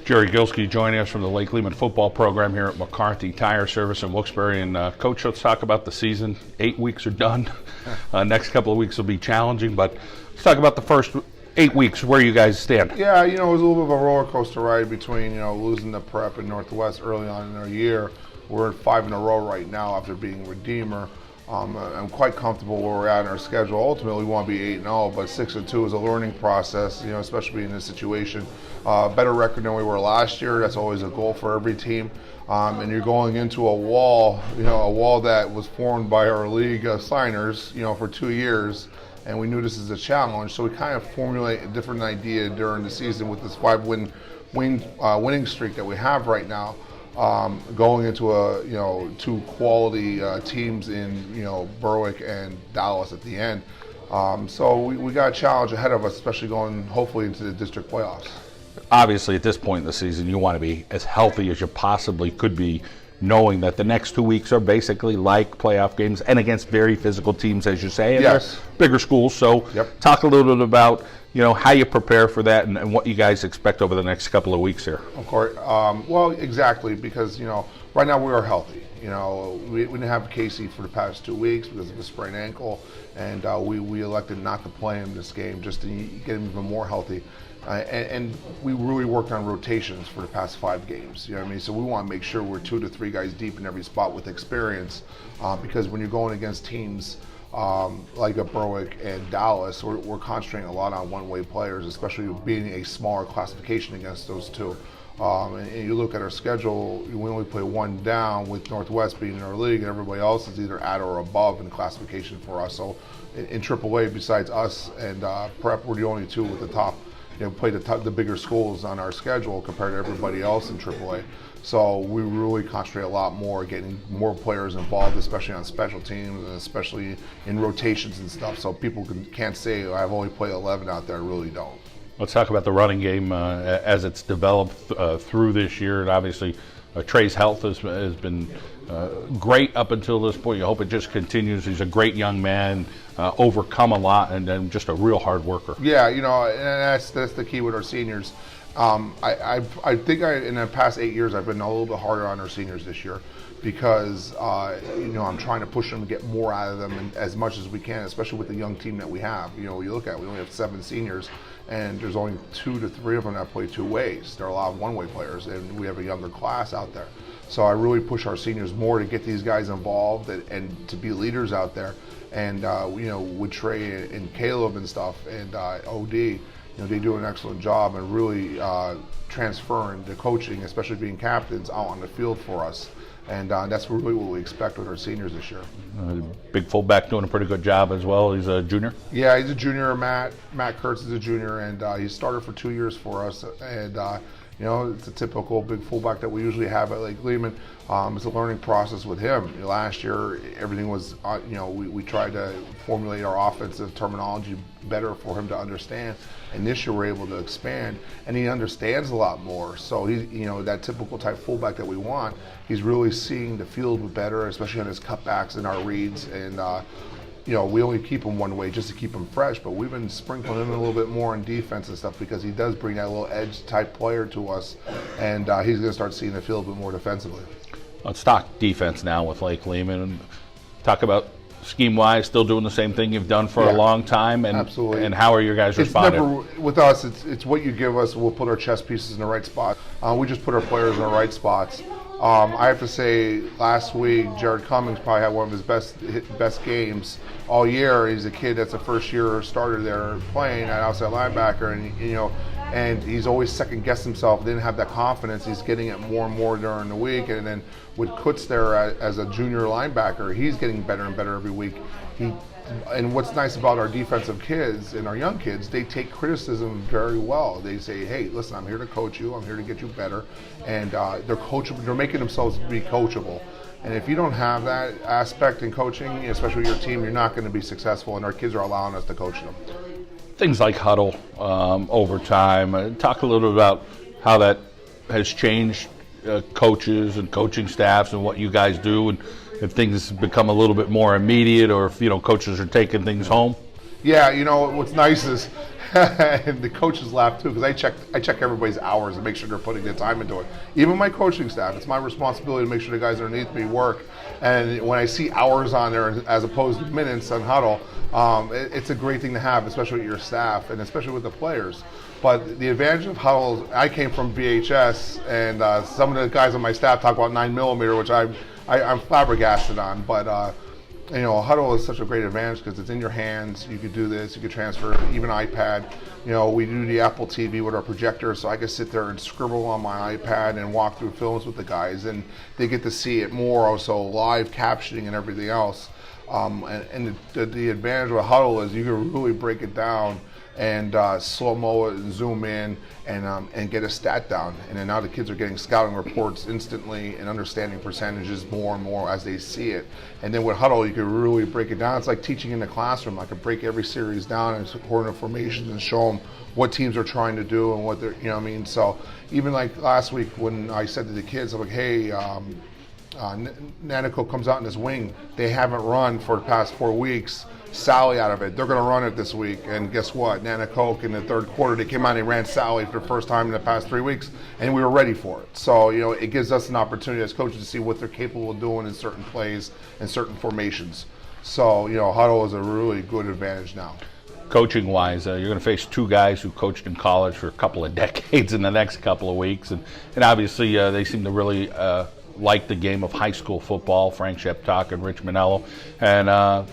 Jerry Gielski joining us from the Lake Lehman football program here at McCarthy Tire Service in Wilkes-Barre. And Coach, let's talk about the season. 8 weeks are done. Next couple of weeks will be challenging, but let's talk about the first 8 weeks, where you guys stand. Yeah, it was a little bit of a roller coaster ride between, losing the Prep and Northwest early on in our year. We're at 5 in a row right now after being Redeemer. I'm quite comfortable where we're at in our schedule. Ultimately, we want to be 8-0, but 6-2 is a learning process, especially in this situation. Better record than we were last year. That's always a goal for every team. And you're going into a wall that was formed by our league signers, for 2 years. And we knew this is a challenge, so we kind of formulate a different idea during the season with this 5-win winning streak that we have right now. Going into two quality teams in Berwick and Dallas at the end. So we got a challenge ahead of us, especially going hopefully into the district playoffs. Obviously, at this point in the season, you want to be as healthy as you possibly could be, knowing that the next 2 weeks are basically like playoff games and against very physical teams, as you say, and yes, they're bigger schools. So Talk a little bit about how you prepare for that and what you guys expect over the next couple of weeks here. Of course. Well, exactly, because right now we are healthy. We didn't have Casey for the past 2 weeks because of a sprained ankle, and we elected not to play him this game just to get him even more healthy. And we really worked on rotations for the past 5 games. So we want to make sure we're 2 to 3 guys deep in every spot with experience, because when you're going against teams like a Berwick and Dallas, we're concentrating a lot on one-way players, especially being a smaller classification against those two. And you look at our schedule, we only play 1 down, with Northwest being in our league, and everybody else is either at or above in classification for us. So in AAA, besides us and Prep, we're the only 2 with the top. Play the bigger schools on our schedule compared to everybody else in AAA. So we really concentrate a lot more, getting more players involved, especially on special teams and especially in rotations and stuff. So people can't say, I've only played 11 out there. I really don't. Let's talk about the running game as it's developed through this year. And obviously, Trey's health has been great up until this point. You hope it just continues. He's a great young man, overcome a lot, and just a real hard worker. Yeah, and that's the key with our seniors. I think in the past 8 years I've been a little bit harder on our seniors this year, because I'm trying to push them to get more out of them and as much as we can, especially with the young team that we have. You look at, we only have 7 seniors, and there's only 2 to 3 of them that play 2 ways. There are a lot of one-way players, and we have a younger class out there. So I really push our seniors more to get these guys involved and to be leaders out there. And with Trey and Caleb and stuff and OD, they do an excellent job and really transferring the coaching, especially being captains, out on the field for us. And that's really what we expect with our seniors this year. Big fullback doing a pretty good job as well. He's a junior. Yeah, he's a junior. Matt Kurtz is a junior, and he started for 2 years for us. And it's a typical big fullback that we usually have at Lake Lehman. It's a learning process with him. Last year, everything was, we tried to formulate our offensive terminology better for him to understand. And this year, we're able to expand, and he understands a lot more. So he's, that typical type fullback that we want. He's really seeing the field better, especially on his cutbacks and our reads. And we only keep him one way just to keep him fresh, but we've been sprinkling him a little bit more on defense and stuff, because he does bring that little edge type player to us, and he's going to start seeing the field a bit more defensively. Let's talk defense now with Lake Lehman, and talk about scheme-wise, still doing the same thing you've done for a long time, and absolutely. And how are your guys responding? With us, it's what you give us. We'll put our chess pieces in the right spot. We just put our players in the right spots. I have to say, last week, Jared Cummings probably had one of his best games all year. He's a kid that's a first-year starter there playing at outside linebacker, and he's always second-guessed himself. Didn't have that confidence. He's getting it more and more during the week, and then with Kutz there as a junior linebacker, he's getting better and better every week. And what's nice about our defensive kids and our young kids, they take criticism very well. They say, hey, listen, I'm here to coach you. I'm here to get you better. And they're coachable. They're making themselves be coachable. And if you don't have that aspect in coaching, especially with your team, you're not going to be successful. And our kids are allowing us to coach them. Things like huddle, overtime. Talk a little bit about how that has changed coaches and coaching staffs and what you guys do, and if things become a little bit more immediate, or if coaches are taking things home. Yeah, you know what's nice is, and the coaches laugh too, because I check everybody's hours and make sure they're putting their time into it. Even my coaching staff, it's my responsibility to make sure the guys underneath me work. And when I see hours on there as opposed to minutes on huddle, it's a great thing to have, especially with your staff and especially with the players. But the advantage of huddle, I came from VHS, and some of the guys on my staff talk about 9mm, which I'm flabbergasted on. But you know, huddle is such a great advantage because it's in your hands. You could do this, you could transfer, even iPad. You know, we do the Apple TV with our projector, so I can sit there and scribble on my iPad and walk through films with the guys, and they get to see it more, also live captioning and everything else. And the advantage of a huddle is you can really break it down and slow-mo it and zoom in and get a stat down. And then now the kids are getting scouting reports instantly and understanding percentages more and more as they see it. And then with huddle, you can really break it down. It's like teaching in the classroom. I could break every series down and support formations and show them what teams are trying to do and what they're, you know what I mean? So even like last week when I said to the kids, I'm like, hey, Nanico comes out in his wing. They haven't run for the past 4 weeks. Sally out of it. They're going to run it this week. And guess what? Nanico in the third quarter, they came out and they ran Sally for the first time in the past 3 weeks, and we were ready for it. So, you know, it gives us an opportunity as coaches to see what they're capable of doing in certain plays and certain formations. So, you know, huddle is a really good advantage now. Coaching-wise, you're going to face two guys who coached in college for a couple of decades in the next couple of weeks, and obviously they seem to really like the game of high school football, Frank Sheptock and Rich Mendola. And,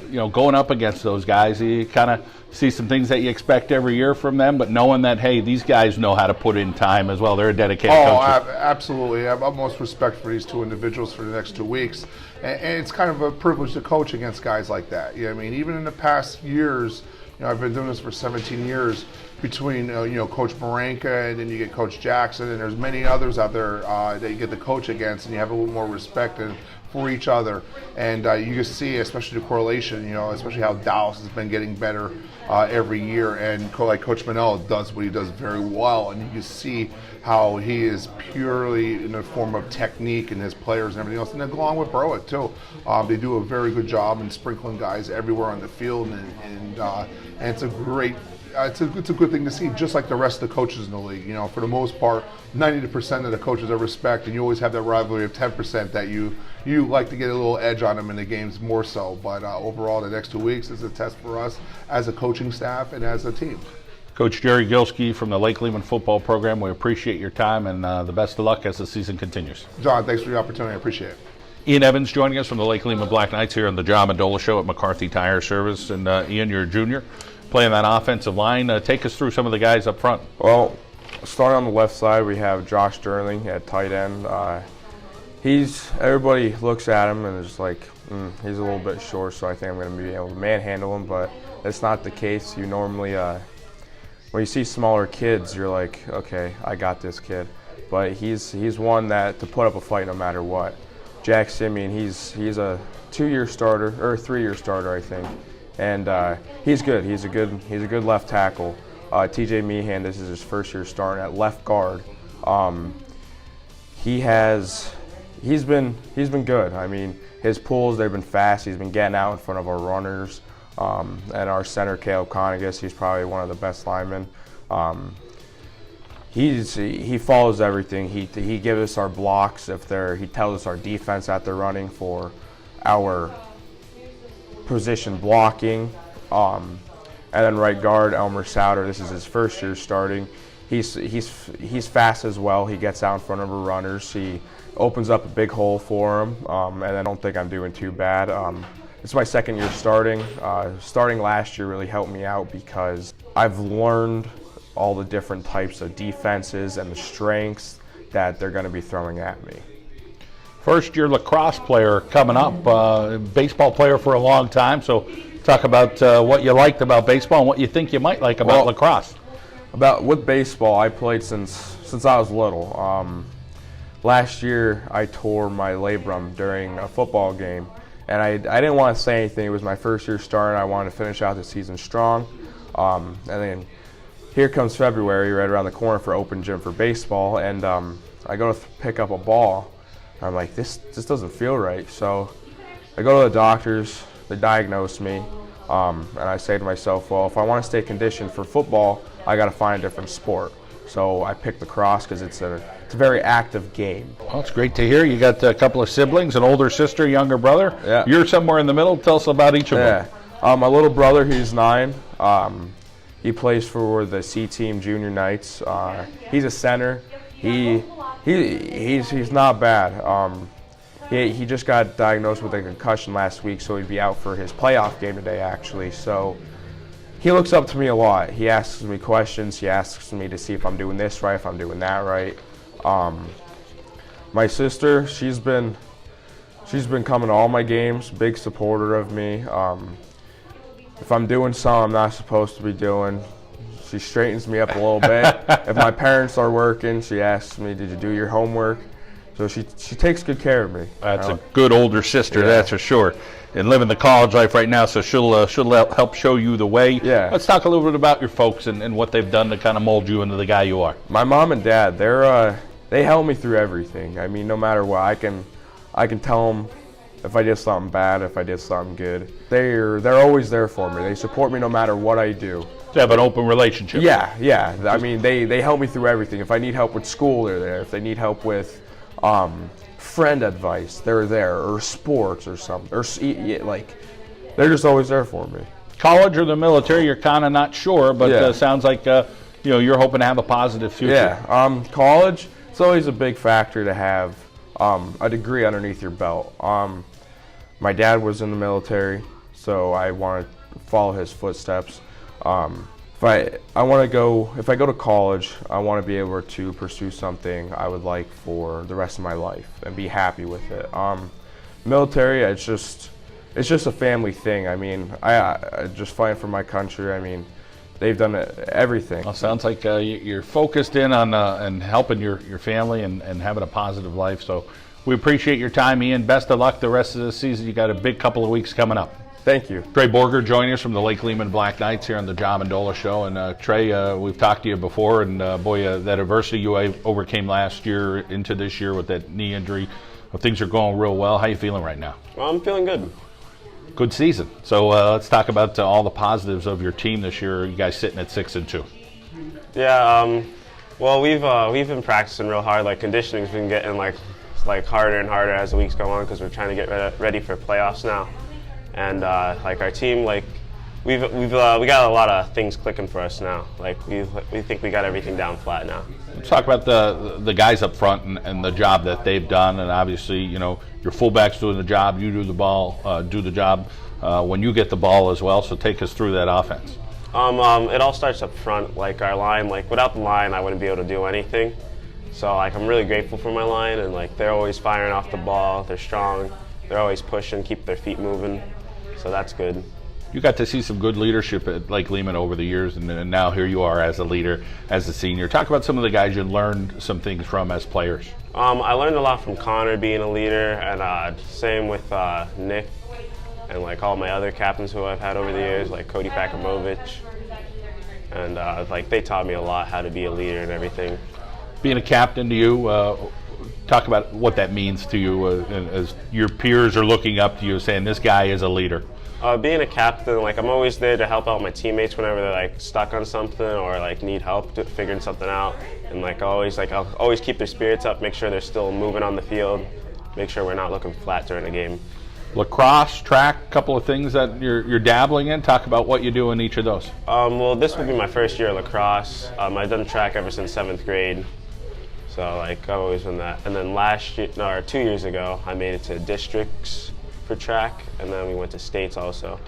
you know, going up against those guys, you kind of see some things that you expect every year from them, but knowing that, hey, these guys know how to put in time as well. They're dedicated coaches. Absolutely. I have utmost respect for these two individuals for the next 2 weeks. And it's kind of a privilege to coach against guys like that. You know what I mean? Even in the past years, you know, I've been doing this for 17 years, between you know, Coach Maranka and then you get Coach Jackson, and there's many others out there that you get to coach against, and you have a little more respect for each other. And you can see, especially the correlation, you know, especially how Dallas has been getting better every year, and like Coach Mendola does what he does very well, and you can see how he is purely in the form of technique and his players and everything else, and then along with Berwick too. They do a very good job in sprinkling guys everywhere on the field, and it's a great. It's a good thing to see, just like the rest of the coaches in the league. You know, for the most part, 90% of the coaches I respect, and you always have that rivalry of 10% that you like to get a little edge on them in the games more so. But overall, the next 2 weeks is a test for us as a coaching staff and as a team. Coach Jerry Gielski from the Lake Lehman football program, we appreciate your time, and the best of luck as the season continues. John, thanks for the opportunity. I appreciate it. Ian Evans joining us from the Lake Lehman Black Knights here on the John Mendola Show at McCarthy Tire Service. And Ian, you're a junior, playing that offensive line. Take us through some of the guys up front. Well, starting on the left side, we have Josh Sterling at tight end. Everybody looks at him and is like, he's a little bit short, so I think I'm going to be able to manhandle him, but that's not the case. You normally, when you see smaller kids, you're like, okay, I got this kid. But he's one that to put up a fight no matter what. Jack Simeon, he's a 2-year starter, or 3-year starter, I think. And he's good. He's a good left tackle. TJ Meehan, this is his first year starting at left guard. He's been good. I mean, his pulls, they've been fast. He's been getting out in front of our runners. And our center, Caleb Koenig, he's probably one of the best linemen. He follows everything. He gives us our blocks he tells us our defense that they're running for our position blocking. And then right guard, Elmer Sauter, this is his first year starting. He's fast as well. He gets out in front of our runners. He opens up a big hole for him, and I don't think I'm doing too bad. It's my second year starting. Starting last year really helped me out because I've learned all the different types of defenses and the strengths that they're going to be throwing at me. First year lacrosse player coming up, baseball player for a long time, so talk about what you liked about baseball and what you think you might like about lacrosse. With baseball, I played since I was little. Last year I tore my labrum during a football game, and I didn't want to say anything. It was my first year starting. I wanted to finish out the season strong, and then here comes February, right around the corner for open gym for baseball, and I go to pick up a ball. I'm like, this doesn't feel right. So I go to the doctors. They diagnose me. And I say to myself, well, if I want to stay conditioned for football, I got to find a different sport. So I picked lacrosse because it's a very active game. Well, it's great to hear. You got a couple of siblings, an older sister, younger brother. Yeah. You're somewhere in the middle. Tell us about each of them. My little brother, he's 9. He plays for the C Team Junior Knights. He's a center. He's not bad. He just got diagnosed with a concussion last week, so he'd be out for his playoff game today, actually. So he looks up to me a lot. He asks me questions. He asks me to see if I'm doing this right, if I'm doing that right. My sister, she's been coming to all my games, big supporter of me. If I'm doing something I'm not supposed to be doing, she straightens me up a little bit. If my parents are working, she asks me, "Did you do your homework?" So she takes good care of me. That's a good older sister, that's for sure. And living the college life right now, so she'll help show you the way. Yeah. Let's talk a little bit about your folks and what they've done to kind of mold you into the guy you are. My mom and dad, they help me through everything. I mean, no matter what, I can tell them if I did something bad, if I did something good. They're always there for me. They support me no matter what I do. To have an open relationship. Yeah. I mean, they help me through everything. If I need help with school, they're there. If they need help with friend advice, they're there, or sports or something, or they're just always there for me. College or the military, you're kind of not sure, but sounds like you're hoping to have a positive future. Yeah, college, it's always a big factor to have a degree underneath your belt. My dad was in the military, so I want to follow his footsteps. If I go to college, I want to be able to pursue something I would like for the rest of my life and be happy with it. Military, it's just a family thing. I mean, I just fighting for my country. I mean, they've done everything. Well, sounds like you're focused in on and helping your family and having a positive life. So we appreciate your time, Ian. Best of luck the rest of the season. You got a big couple of weeks coming up. Thank you. Trey Borger joining us from the Lake Lehman Black Knights here on the John Mendola Show. And Trey, we've talked to you before, and that adversity you overcame last year into this year with that knee injury, things are going real well. How you feeling right now? Well, I'm feeling good. Good season. So let's talk about all the positives of your team this year. You guys sitting at 6-2. Yeah. Well, we've been practicing real hard. Like, conditioning's been getting like harder and harder as the weeks go on because we're trying to get ready for playoffs now. And our team, we got a lot of things clicking for us now. Like, we think we got everything down flat now. Let's talk about the guys up front and the job that they've done. And obviously, your fullback's doing the job. You do the job when you get the ball as well. So take us through that offense. It all starts up front. Like, our line, without the line, I wouldn't be able to do anything. So I'm really grateful for my line, and they're always firing off the ball. They're strong. They're always pushing, keep their feet moving. So that's good. You got to see some good leadership at Lake Lehman over the years, and now here you are as a leader, as a senior. Talk about some of the guys you learned some things from as players. I learned a lot from Connor being a leader, and same with Nick, and all my other captains who I've had over the years, like Cody Pakamovich. And they taught me a lot how to be a leader and everything. Being a captain to you, talk about what that means to you as your peers are looking up to you saying this guy is a leader. Being a captain, I'm always there to help out my teammates whenever they're stuck on something or need help figuring something out. And I'll always keep their spirits up, make sure they're still moving on the field, make sure we're not looking flat during the game. Lacrosse, track, a couple of things that you're dabbling in. Talk about what you do in each of those. Well, this will be my first year of lacrosse. I've done track ever since 7th grade. So I've always done that. And then 2 years ago, I made it to districts for track, and then we went to states also.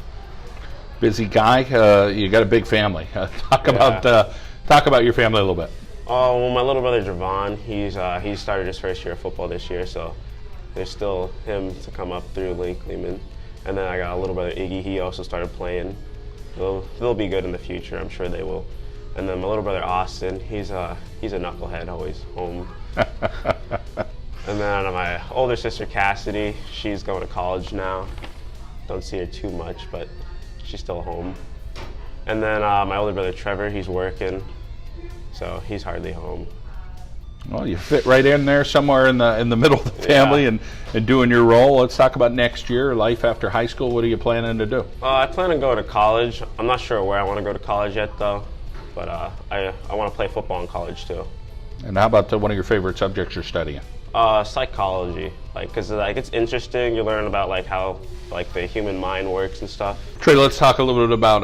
Busy guy. You got a big family. Talk about your family a little bit. Oh, well, my little brother Javon, he started his first year of football this year, so there's still him to come up through Lake Lehman. And then I got a little brother Iggy. He also started playing. They'll be good in the future. I'm sure they will. And then my little brother Austin, he's a knucklehead, always home. And then my older sister Cassidy, she's going to college now. Don't see her too much, but she's still home. And then my older brother Trevor, he's working, so he's hardly home. Well, you fit right in there somewhere in the middle of the family, and doing your role. Let's talk about next year, life after high school. What are you planning to do? I plan to go to college. I'm not sure where I want to go to college yet, though. But I want to play football in college too. And how about one of your favorite subjects you're studying? Psychology, because it's interesting. You learn about how the human mind works and stuff. Trey, let's talk a little bit about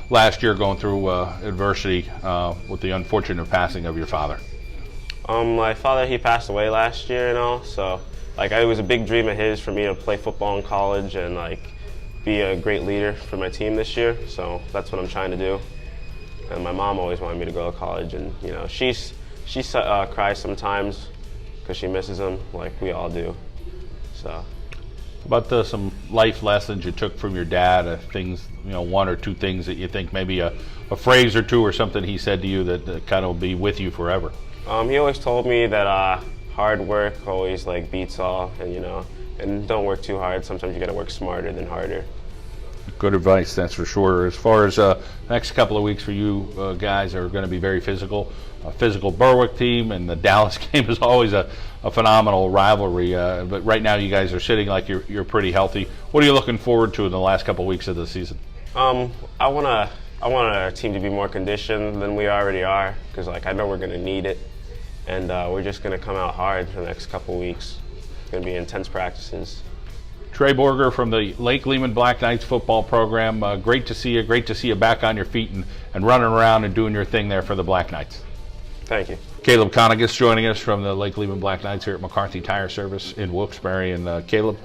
last year going through adversity with the unfortunate passing of your father. My father, he passed away last year, so it was a big dream of his for me to play football in college and be a great leader for my team this year. So that's what I'm trying to do. And my mom always wanted me to go to college, and she cries sometimes because she misses him, like we all do. So. About some life lessons you took from your dad, things, one or two things that you think maybe a phrase or two or something he said to you that kind of will be with you forever. He always told me that hard work always beats all, and don't work too hard. Sometimes you got to work smarter than harder. Good advice, that's for sure. As far as next couple of weeks for you guys are going to be very physical. A physical Berwick team, and the Dallas game is always a phenomenal rivalry. But right now, you guys are sitting like you're pretty healthy. What are you looking forward to in the last couple of weeks of the season? I want our team to be more conditioned than we already are, because I know we're going to need it, and we're just going to come out hard for the next couple of weeks. It's going to be intense practices. Trey Borger from the Lake Lehman Black Knights football program. Great to see you. Great to see you back on your feet and running around and doing your thing there for the Black Knights. Thank you. Caleb Koenig is joining us from the Lake Lehman Black Knights here at McCarthy Tire Service in Wilkes-Barre. And Caleb,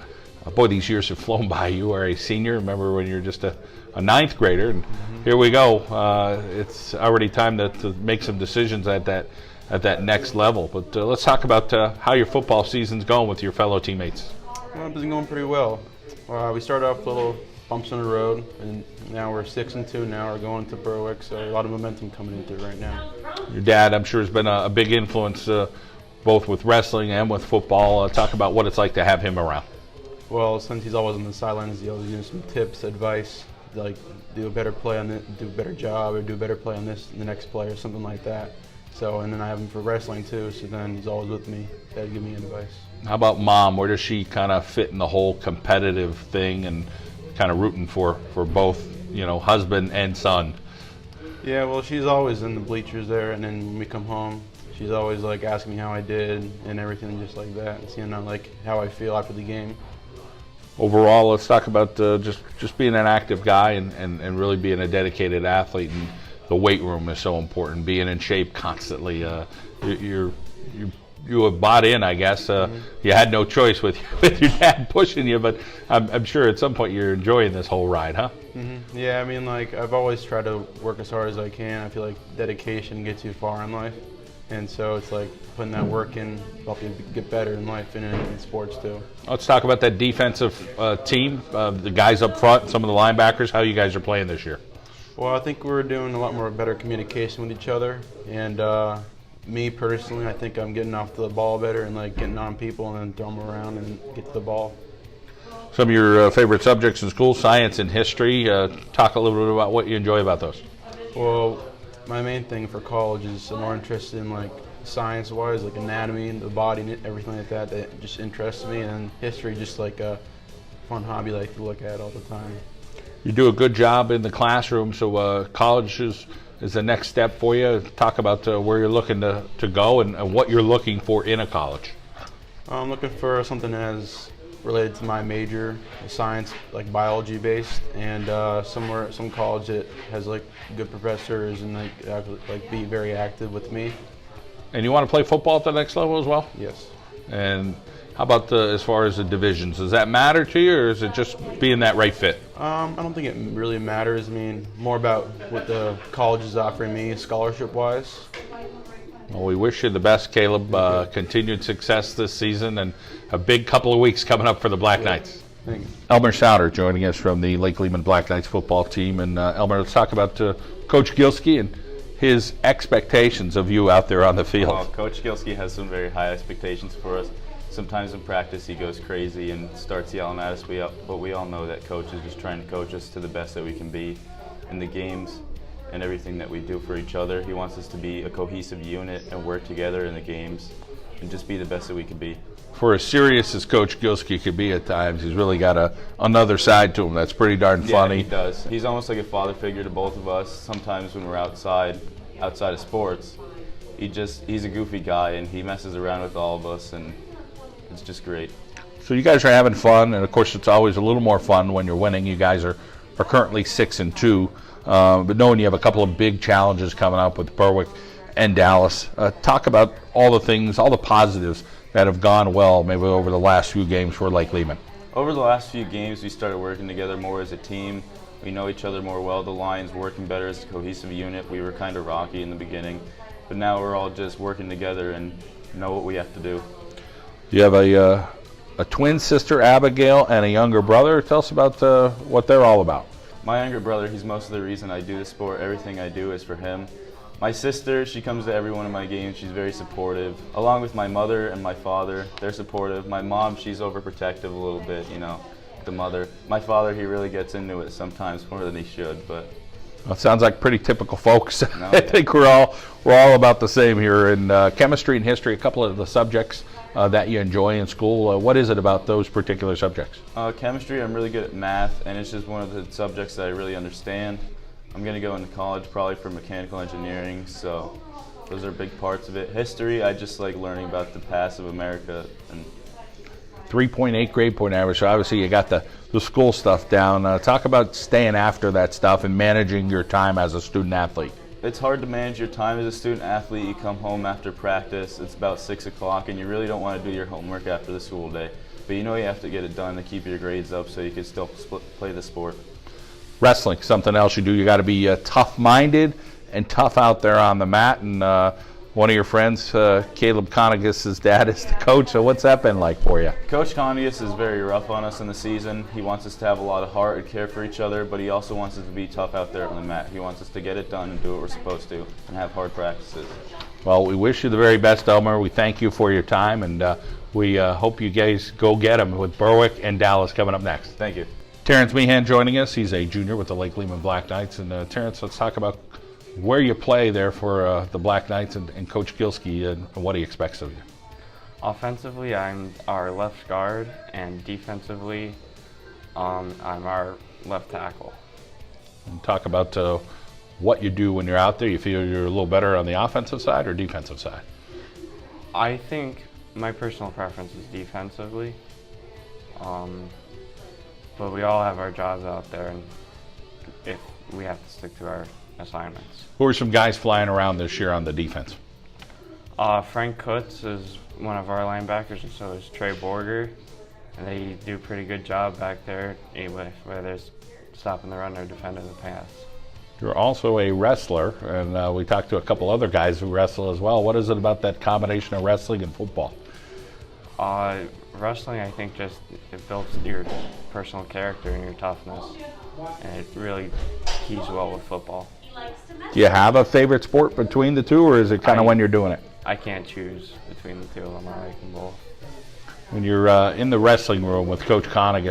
boy, these years have flown by. You are a senior. Remember when you were just a ninth grader, and here we go. It's already time to make some decisions at that next level. But let's talk about how your football season's going with your fellow teammates. Well, it's been going pretty well. We started off with little bumps on the road, and now we're 6-2. Now we're going to Berwick, so a lot of momentum coming into it right now. Your dad, I'm sure, has been a big influence both with wrestling and with football. Talk about what it's like to have him around. Well, since he's always on the sidelines, he always gives some tips, advice, do a better play on this, do a better job, or do a better play on this, the next play, or something like that. So, and then I have him for wrestling too, so then he's always with me. Dad give me advice. How about Mom? Where does she kind of fit in the whole competitive thing and kind of rooting for both, husband and son? Yeah, well, she's always in the bleachers there, and then when we come home, she's always asking me how I did and everything just like that, and seeing how I feel after the game. Overall, let's talk about just being an active guy and really being a dedicated athlete. And the weight room is so important, being in shape constantly. You have bought in, I guess. You had no choice with your dad pushing you, but I'm sure at some point you're enjoying this whole ride, huh? Mm-hmm. Yeah, I mean, I've always tried to work as hard as I can. I feel like dedication gets you far in life, and so it's putting that work in help you get better in life and in sports too. Let's talk about that defensive team, the guys up front, some of the linebackers, how you guys are playing this year. Well, I think we're doing a lot more better communication with each other, and me personally, I think I'm getting off the ball better and getting on people and then throw them around and get to the ball. Some of your favorite subjects in school, science and history. Talk a little bit about what you enjoy about those. Well, my main thing for college is I'm more interested in science-wise, anatomy and the body and everything like that. That just interests me, and history just a fun hobby to look at all the time. You do a good job in the classroom, so college is the next step for you. Talk about where you're looking to go and what you're looking for in a college. I'm looking for something as related to my major, science, biology based, and some college that has good professors and be very active with me. And you want to play football at the next level as well? Yes. And how about as far as the divisions? Does that matter to you, or is it just being that right fit? I don't think it really matters. I mean, more about what the college is offering me scholarship-wise. Well, we wish you the best, Caleb. Continued success this season, and a big couple of weeks coming up for the Black Knights. Thank you. Elmer Sauter joining us from the Lake Lehman Black Knights football team. And Elmer, let's talk about Coach Gielski and his expectations of you out there on the field. Well, Coach Gielski has some very high expectations for us. Sometimes in practice he goes crazy and starts yelling at us, but we all know that Coach is just trying to coach us to the best that we can be in the games. and everything that we do for each other. He wants us to be a cohesive unit and work together in the games and just be the best that we can be. For as serious as Coach Gielski could be at times, he's really got another side to him that's pretty darn funny. Yeah, he does. He's almost like a father figure to both of us. Sometimes when we're outside of sports, he's a goofy guy, and he messes around with all of us, and it's just great. So you guys are having fun, and of course it's always a little more fun when you're winning. You guys are currently 6-2, but knowing you have a couple of big challenges coming up with Berwick and Dallas. Talk about all the things, all the positives that have gone well maybe over the last few games for Lake Lehman. Over the last few games, we started working together more as a team. We know each other more well. The line's working better as a cohesive unit. We were kind of rocky in the beginning, but now we're all just working together and know what we have to do. You have a twin sister, Abigail, and a younger brother. Tell us about what they're all about. My younger brother, he's most of the reason I do this sport. Everything I do is for him. My sister, she comes to every one of my games. She's very supportive. Along with my mother and my father, they're supportive. My mom, she's overprotective a little bit, the mother. My father, he really gets into it sometimes more than he should, but. Well, it sounds like pretty typical folks. No, I think we're all about the same here in chemistry and history. A couple of the subjects that you enjoy in school. What is it about those particular subjects? Chemistry, I'm really good at math, and it's just one of the subjects that I really understand. I'm going to go into college probably for mechanical engineering, so those are big parts of it. History, I just like learning about the past of America. And 3.8 grade point average, so obviously you got the school stuff down. Talk about staying after that stuff and managing your time as a student athlete. It's hard to manage your time as a student athlete. You come home after practice, it's about 6 o'clock, and you really don't want to do your homework after the school day. But you have to get it done to keep your grades up so you can still play the sport. Wrestling, something else you do. You got to be tough-minded and tough out there on the mat. And one of your friends, Caleb Koenig's dad, is the coach. So what's that been like for you? Coach Koenig is very rough on us in the season. He wants us to have a lot of heart and care for each other, but he also wants us to be tough out there on the mat. He wants us to get it done and do what we're supposed to and have hard practices. Well, we wish you the very best, Elmer. We thank you for your time, and we hope you guys go get them with Berwick and Dallas coming up next. Thank you. Terrance Meehan joining us. He's a junior with the Lake Lehman Black Knights. And Terrance, let's talk about where you play there for the Black Knights and Coach Gielski and what he expects of you. Offensively, I'm our left guard, and defensively, I'm our left tackle. And talk about what you do when you're out there. You feel you're a little better on the offensive side or defensive side? I think my personal preference is defensively. But we all have our jobs out there, and if we have to stick to our assignments. Who are some guys flying around this year on the defense? Frank Kutz is one of our linebackers, and so is Trey Borger. And they do a pretty good job back there, whether it's stopping the run or defending the pass. You're also a wrestler, and we talked to a couple other guys who wrestle as well. What is it about that combination of wrestling and football? Wrestling, I think, it builds your personal character and your toughness, and it really keys well with football. Do you have a favorite sport between the two, or is it kind of when you're doing it? I can't choose between the two of them. I like them both. When you're in the wrestling room with Coach Koenig,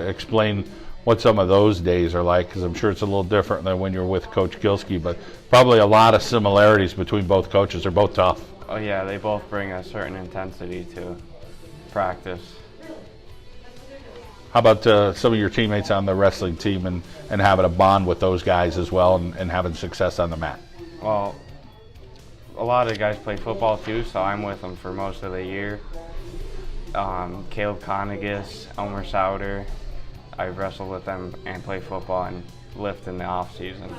explain what some of those days are like, because I'm sure it's a little different than when you're with Coach Gielski, but probably a lot of similarities between both coaches. They're both tough. Oh yeah, they both bring a certain intensity to practice. How about some of your teammates on the wrestling team and having a bond with those guys as well and having success on the mat? Well, a lot of guys play football too, so I'm with them for most of the year. Caleb Koenig, Elmer Sauter, I've wrestled with them and play football and lift in the off season,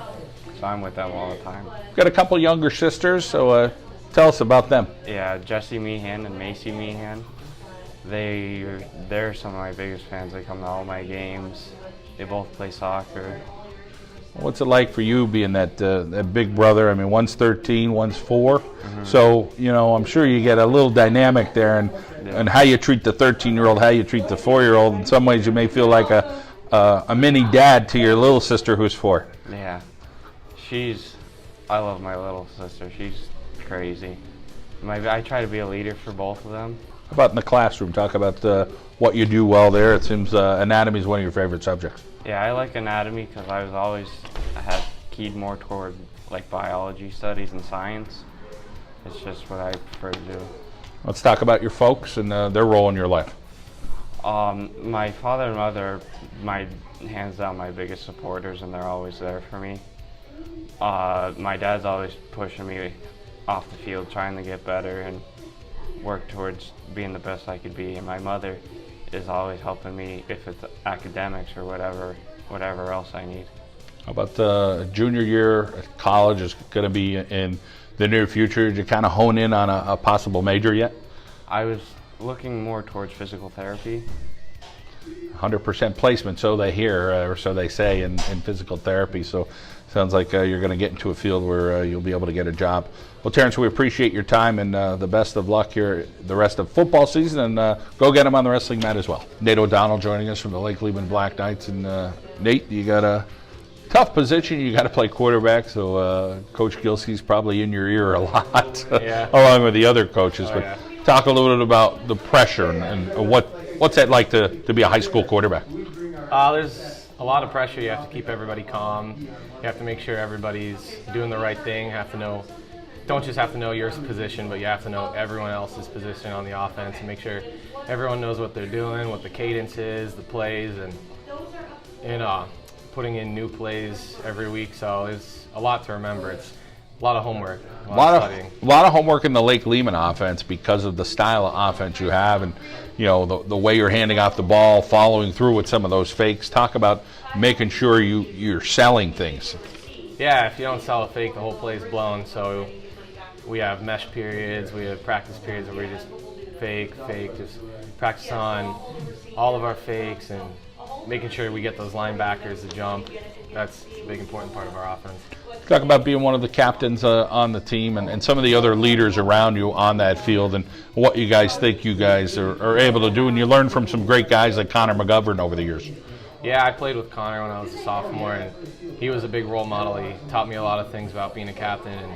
so I'm with them all the time. We've got a couple younger sisters, so tell us about them. Yeah, Jessie Meehan and Macy Meehan. They're some of my biggest fans. They come to all my games. They both play soccer. What's it like for you being that big brother? I mean, one's 13, one's 4. Mm-hmm. So, I'm sure you get a little dynamic there and how you treat the 13-year-old, how you treat the 4-year-old. In some ways, you may feel like a mini dad to your little sister who's 4. Yeah. I love my little sister. She's crazy. I try to be a leader for both of them. How about in the classroom? Talk about what you do well there. It seems anatomy is one of your favorite subjects. Yeah, I like anatomy because I had keyed more toward like biology studies and science. It's just what I prefer to do. Let's talk about your folks and their role in your life. My father and mother, hands down my biggest supporters, and they're always there for me. My dad's always pushing me off the field, trying to get better and work towards being the best I could be. And my mother is always helping me if it's academics or whatever else I need. How about the junior year at college is going to be in the near future? Did you kind of hone in on a possible major yet? I was looking more towards physical therapy. 100% placement, so they hear, or so they say in physical therapy. So sounds like you're going to get into a field where you'll be able to get a job. Well, Terrance, we appreciate your time and the best of luck here the rest of football season, and go get them on the wrestling mat as well. Nate O'Donnell joining us from the Lake Lehman Black Knights. And Nate, you got a tough position. You got to play quarterback, so Coach Gielski's probably in your ear a lot, along with the other coaches. But talk a little bit about the pressure and what's that like to be a high school quarterback? There's a lot of pressure. You have to keep everybody calm. You have to make sure everybody's doing the right thing. You have to know, don't just have to know your position, but you have to know everyone else's position on the offense and make sure everyone knows what they're doing, what the cadence is, the plays, and putting in new plays every week. So it's a lot to remember. It's a lot of homework, a lot of studying. A lot of homework in the Lake Lehman offense because of the style of offense you have, and the way you're handing off the ball, following through with some of those fakes. Talk about making sure you're selling things. Yeah, if you don't sell a fake, the whole play's blown. So we have mesh periods, we have practice periods where we just fake, just practice on all of our fakes and making sure we get those linebackers to jump. That's a big important part of our offense. Talk about being one of the captains on the team and some of the other leaders around you on that field and what you guys think you guys are able to do. And you learn from some great guys like Connor McGovern over the years. Yeah, I played with Connor when I was a sophomore, and he was a big role model. He taught me a lot of things about being a captain. And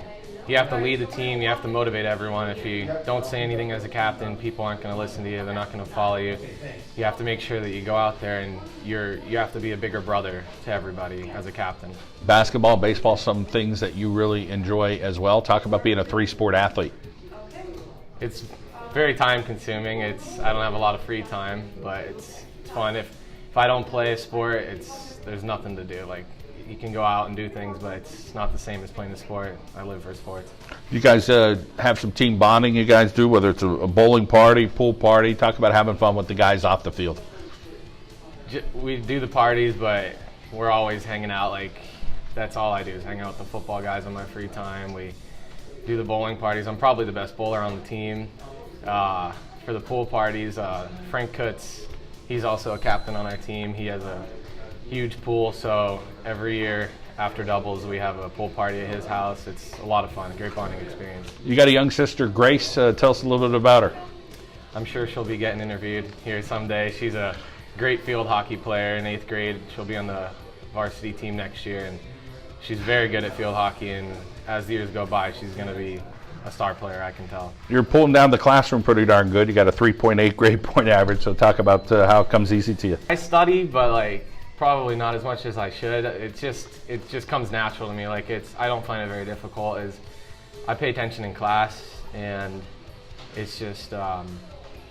you have to lead the team. You have to motivate everyone. If you don't say anything as a captain, people aren't going to listen to you. They're not going to follow you. You have to make sure that you go out there and you have to be a bigger brother to everybody as a captain. Basketball, baseball, some things that you really enjoy as well. Talk about being a three-sport athlete. It's very time-consuming. I don't have a lot of free time, but it's fun. If I don't play a sport, there's nothing to do. Like, you can go out and do things, but it's not the same as playing the sport. I live for sports. You guys have some team bonding you guys do, whether it's a bowling party, pool party. Talk about having fun with the guys off the field. We do the parties, but we're always hanging out. Like, that's all I do is hang out with the football guys on my free time. We do the bowling parties. I'm probably the best bowler on the team. For the pool parties, Frank Kutz, he's also a captain on our team. He has a huge pool, so every year after doubles we have a pool party at his house. It's a lot of fun, a great bonding experience. You got a young sister, Grace. Tell us a little bit about her. I'm sure she'll be getting interviewed here someday. She's a great field hockey player in 8th grade. She'll be on the varsity team next year, and she's very good at field hockey, and as the years go by, she's going to be a star player, I can tell. You're pulling down the classroom pretty darn good. You got a 3.8 grade point average, so talk about how it comes easy to you. I study, but probably not as much as I should. It just comes natural to me. I don't find it very difficult. I pay attention in class, and it's just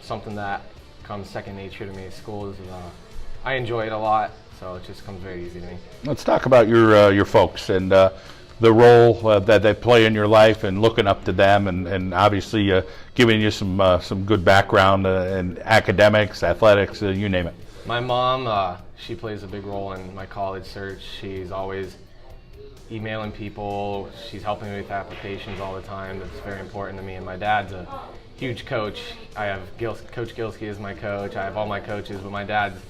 something that comes second nature to me. School is I enjoy it a lot, so it just comes very easy to me. Let's talk about your folks and the role that they play in your life and looking up to them, and obviously giving you some good background in academics, athletics, you name it. My mom, she plays a big role in my college search. She's always emailing people. She's helping me with applications all the time. That's very important to me. And my dad's a huge coach. I have Coach Gielski as my coach. I have all my coaches, but my dad's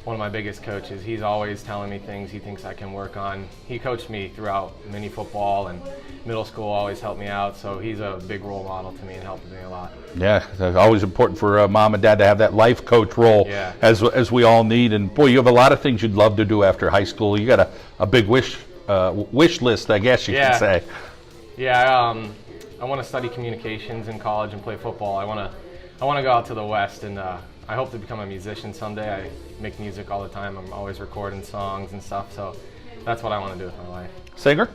one of my biggest coaches. He's always telling me things he thinks I can work on. He coached me throughout mini football and middle school, always helped me out, so he's a big role model to me and helps me a lot. Yeah, it's always important for mom and dad to have that life coach role, as we all need. And boy, you have a lot of things you'd love to do after high school. You got a big wish list, I guess you could say. Yeah, I want to study communications in college and play football. I want to go out to the West, and I hope to become a musician someday. I make music all the time. I'm always recording songs and stuff, so That's what I want to do with my life. Singer?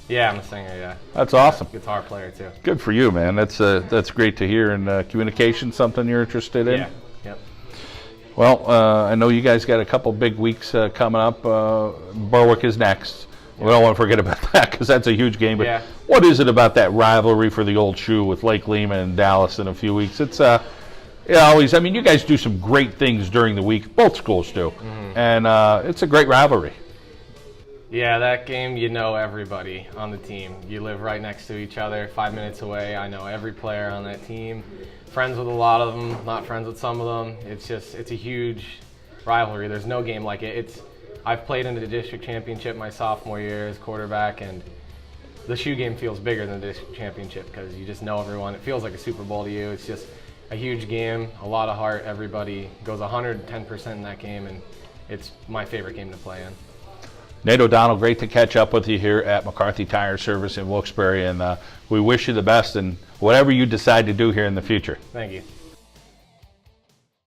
Yeah, I'm a singer, yeah. That's awesome. Guitar player, too. Good for you, man. That's great to hear. And communication, something you're interested in? Yeah, yep. Well, I know you guys got a couple big weeks coming up. Berwick is next. We don't want to forget about that because that's a huge game. But Yeah. what is it about that rivalry for the old shoe with Lake Lehman and Dallas in a few weeks? It's always. I mean, you guys do some great things during the week. Both schools do, and it's a great rivalry. Yeah, that game, you know everybody on the team. You live right next to each other, 5 minutes away. I know every player on that team. Friends with a lot of them, not friends with some of them. It's a huge rivalry. There's no game like it. I've played in the district championship my sophomore year as quarterback, and the shoe game feels bigger than the district championship because you just know everyone. It feels like a Super Bowl to you. It's just a huge game, a lot of heart. Everybody goes 110% in that game, and it's my favorite game to play in. Nate O'Donnell, great to catch up with you here at McCarthy Tire Service in Wilkes-Barre, and we wish you the best in whatever you decide to do here in the future. Thank you.